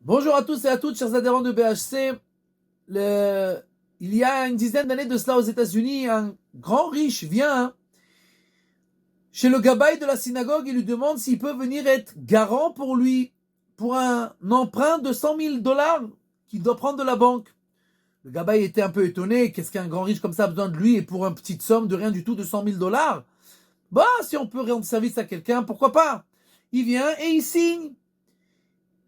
Bonjour à tous et à toutes, chers adhérents de BHC. Il y a une dizaine d'années de cela aux États-Unis, un grand riche vient chez le gabaï de la synagogue et lui demande s'il peut venir être garant pour lui, pour un emprunt de 100 000 dollars qu'il doit prendre de la banque. Le gabaï était un peu étonné. Qu'est-ce qu'un grand riche comme ça a besoin de lui et pour une petite somme de rien du tout de 100 000 dollars? Bah, si on peut rendre service à quelqu'un, pourquoi pas? Il vient et il signe.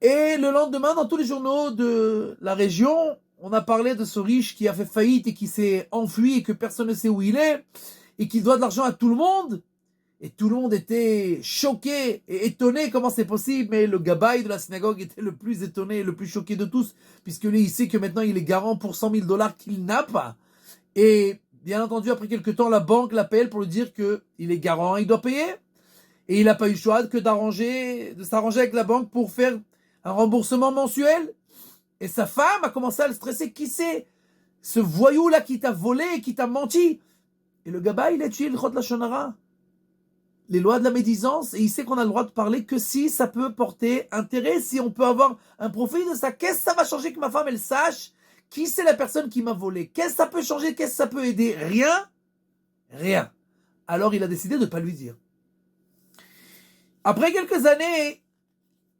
Et le lendemain, dans tous les journaux de la région, on a parlé de ce riche qui a fait faillite et qui s'est enfui et que personne ne sait où il est et qui doit de l'argent à tout le monde. Et tout le monde était choqué et étonné comment c'est possible, mais le gabaï de la synagogue était le plus étonné et le plus choqué de tous, puisque lui, il sait que maintenant il est garant pour 100 000 dollars qu'il n'a pas. Et bien entendu, après quelques temps, la banque l'appelle pour lui dire qu'il est garant, il doit payer. Et il n'a pas eu le choix que de s'arranger avec la banque pour faire un remboursement mensuel. Et sa femme a commencé à le stresser. Qui c'est ce voyou-là qui t'a volé et qui t'a menti? Et le gabaï, il a étudié le Chod Lashon, les lois de la médisance, et il sait qu'on a le droit de parler que si ça peut porter intérêt, si on peut avoir un profit de ça. Qu'est-ce que ça va changer que ma femme, elle sache qui c'est la personne qui m'a volé? Qu'est-ce que ça peut changer? Qu'est-ce que ça peut aider? Rien. Rien. Alors il a décidé de ne pas lui dire. Après quelques années,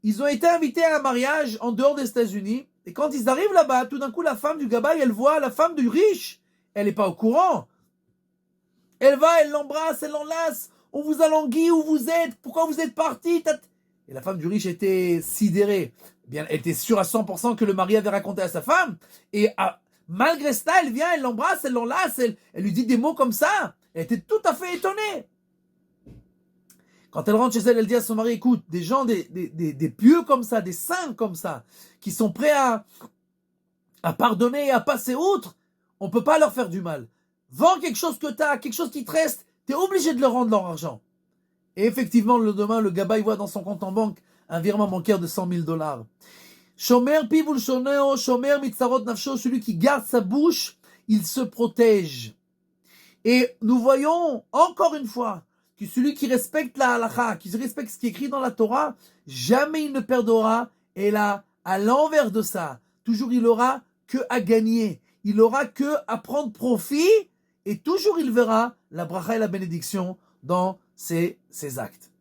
ils ont été invités à un mariage en dehors des États-Unis. Et quand ils arrivent là-bas, tout d'un coup, la femme du gabaï, elle voit la femme du riche. Elle n'est pas au courant. Elle va, elle l'embrasse, elle l'enlace. On vous a langui, où vous êtes? Pourquoi vous êtes parti? Et la femme du riche était sidérée. Bien, elle était sûre à 100% que le mari avait raconté à sa femme. Et malgré cela, elle vient, elle l'embrasse, elle l'enlace, elle lui dit des mots comme ça. Elle était tout à fait étonnée. Quand elle rentre chez elle, elle dit à son mari, écoute, des gens, des pieux comme ça, des saints comme ça, qui sont prêts à pardonner et à passer outre, on ne peut pas leur faire du mal. Vends quelque chose que tu as, quelque chose qui te reste, tu es obligé de leur rendre leur argent. Et effectivement, le lendemain, le gabaï voit dans son compte en banque un virement bancaire de 100 000 dollars. Shomer pivul shoneo, shomer mitzarot nafsho, celui qui garde sa bouche, il se protège. Et nous voyons encore une fois que celui qui respecte la halakha, qui respecte ce qui est écrit dans la Torah, jamais il ne perdra. Et là, à l'envers de ça, toujours il aura que à gagner. Il aura que à prendre profit et toujours il verra la bracha et la bénédiction dans ses actes.